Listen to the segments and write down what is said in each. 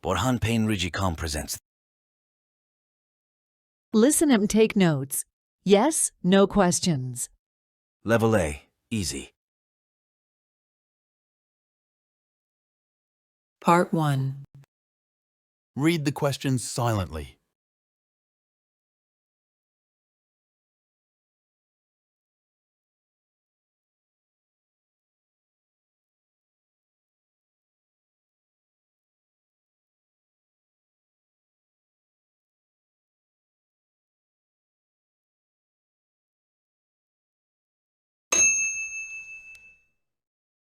Burhan Peynirci presents. Listen and take notes. Yes, no questions. Level A, easy. Part 1. Read the questions silently.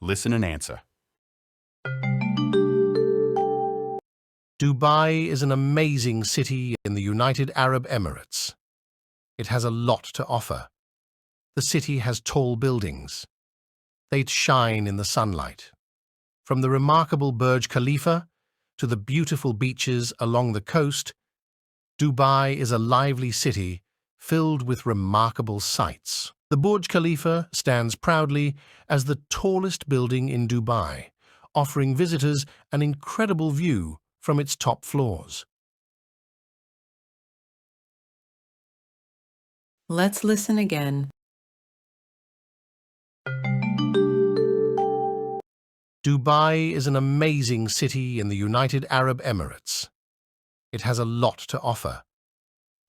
Listen and answer. Dubai is an amazing city in the United Arab Emirates. It has a lot to offer. The city has tall buildings. They shine in the sunlight. From the remarkable Burj Khalifa to the beautiful beaches along the coast, Dubai is a lively city filled with remarkable sights. The Burj Khalifa stands proudly as the tallest building in Dubai, offering visitors an incredible view from its top floors. Let's listen again. Dubai is an amazing city in the United Arab Emirates. It has a lot to offer.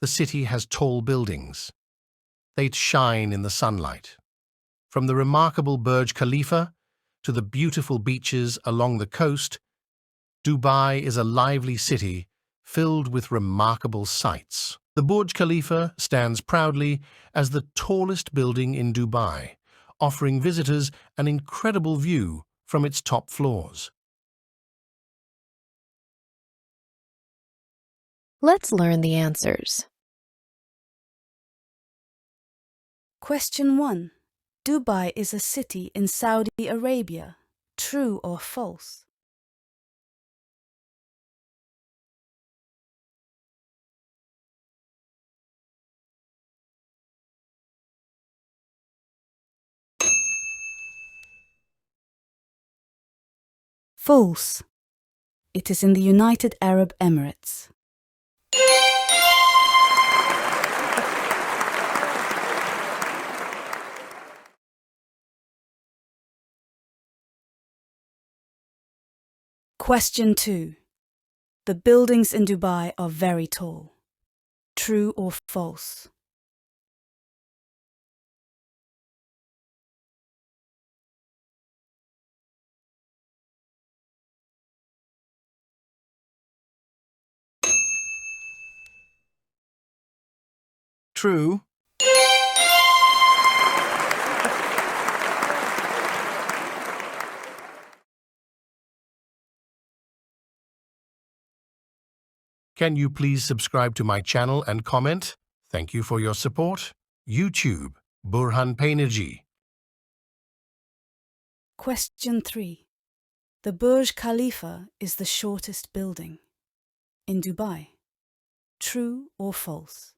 The city has tall buildings. They shine in the sunlight. From the remarkable Burj Khalifa to the beautiful beaches along the coast, Dubai is a lively city filled with remarkable sights. The Burj Khalifa stands proudly as the tallest building in Dubai, offering visitors an incredible view from its top floors. Let's learn the answers. Question 1. Dubai is a city in Saudi Arabia. True or false? False. It is in the United Arab Emirates. Question 2. The buildings in Dubai are very tall. True or false? True. Can you please subscribe to my channel and comment? Thank you for your support. YouTube, Burhan Peynirci. Question 3. The Burj Khalifa is the shortest building in Dubai. True or false?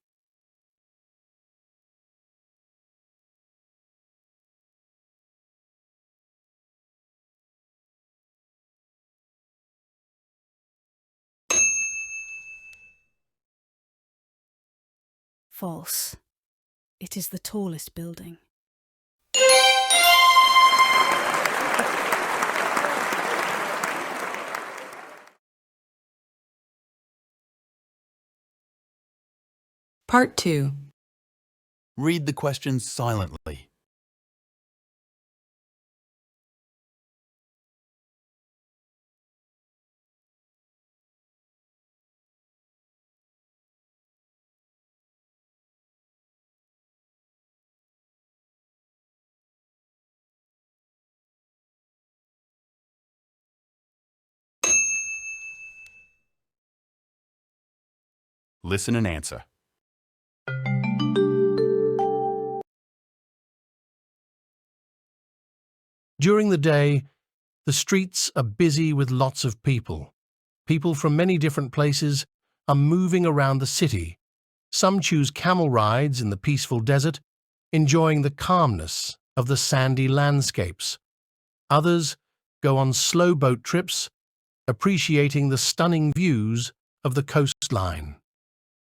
False. It is the tallest building. Part 2. Read the questions silently. Listen and answer. During the day, the streets are busy with lots of people. People from many different places are moving around the city. Some choose camel rides in the peaceful desert, enjoying the calmness of the sandy landscapes. Others go on slow boat trips appreciating the stunning views of the coastline.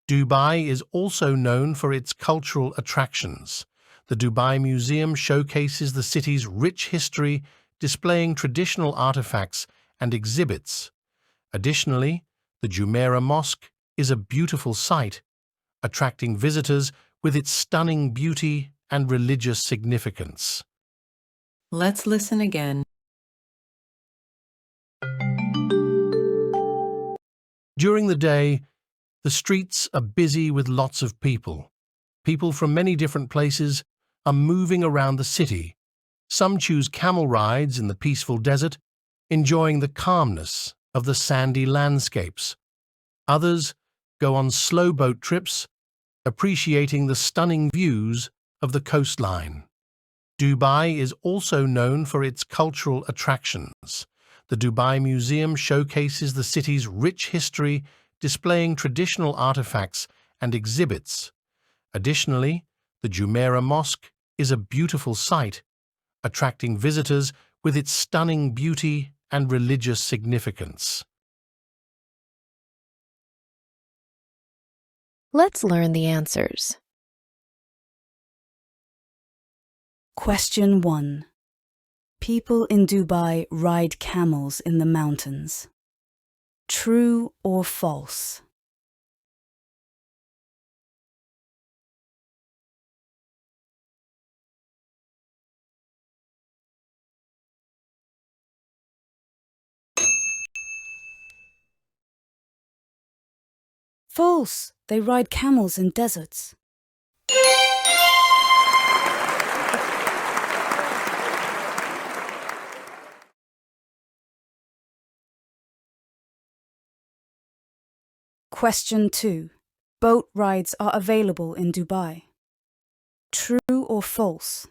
Dubai is also known for its cultural attractions. The Dubai Museum showcases the city's rich history, displaying traditional artifacts and exhibits. Additionally, the Jumeirah Mosque is a beautiful sight, attracting visitors with its stunning beauty and religious significance. Let's listen again. During the day, the streets are busy with lots of people. People from many different places are moving around the city. Some choose camel rides in the peaceful desert, enjoying the calmness of the sandy landscapes. Others go on slow boat trips, appreciating the stunning views of the coastline. Dubai is also known for its cultural attractions. The Dubai Museum showcases the city's rich history, displaying traditional artifacts and exhibits. Additionally, the Jumeirah Mosque is a beautiful sight, attracting visitors with its stunning beauty and religious significance. Let's learn the answers. Question 1. People in Dubai ride camels in the mountains. True or false? False. They ride camels in deserts. Question 2. Boat rides are available in Dubai. True or false?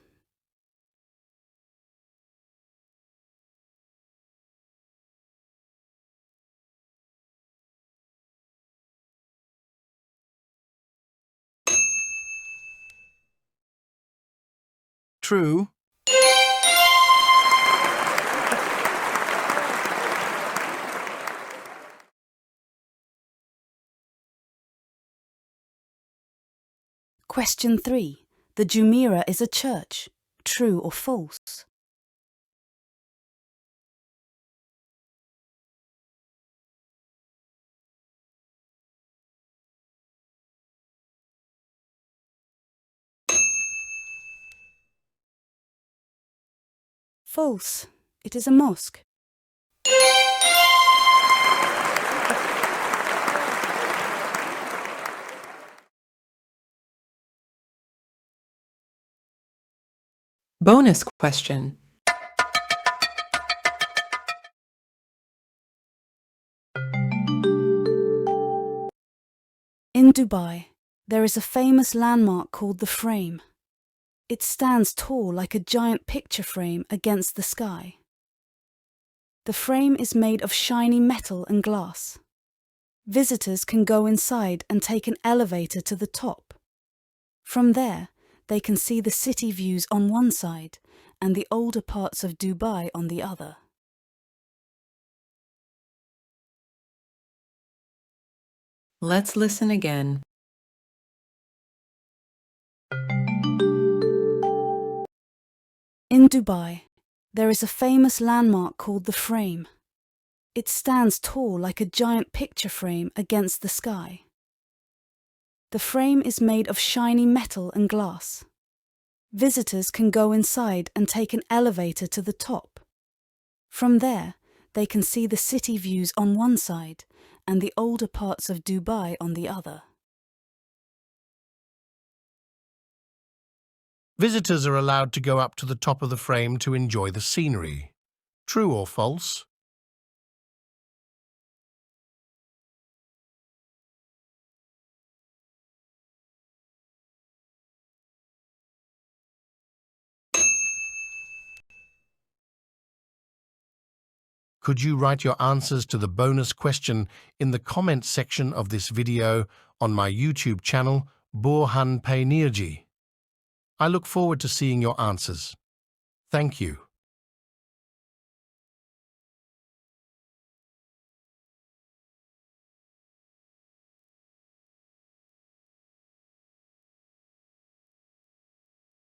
True. Question 3. The Jumeirah is a church. True or false? False. It is a mosque. Bonus question. In Dubai, there is a famous landmark called the Frame. It stands tall like a giant picture frame against the sky. The frame is made of shiny metal and glass. Visitors can go inside and take an elevator to the top. From there, they can see the city views on one side and the older parts of Dubai on the other. Let's listen again. In Dubai, there is a famous landmark called the Frame. It stands tall like a giant picture frame against the sky. The frame is made of shiny metal and glass. Visitors can go inside and take an elevator to the top. From there, they can see the city views on one side and the older parts of Dubai on the other. Visitors are allowed to go up to the top of the frame to enjoy the scenery. True or false? Could you write your answers to the bonus question in the comment section of this video on my YouTube channel, Burhan Peynirci? I look forward to seeing your answers. Thank you.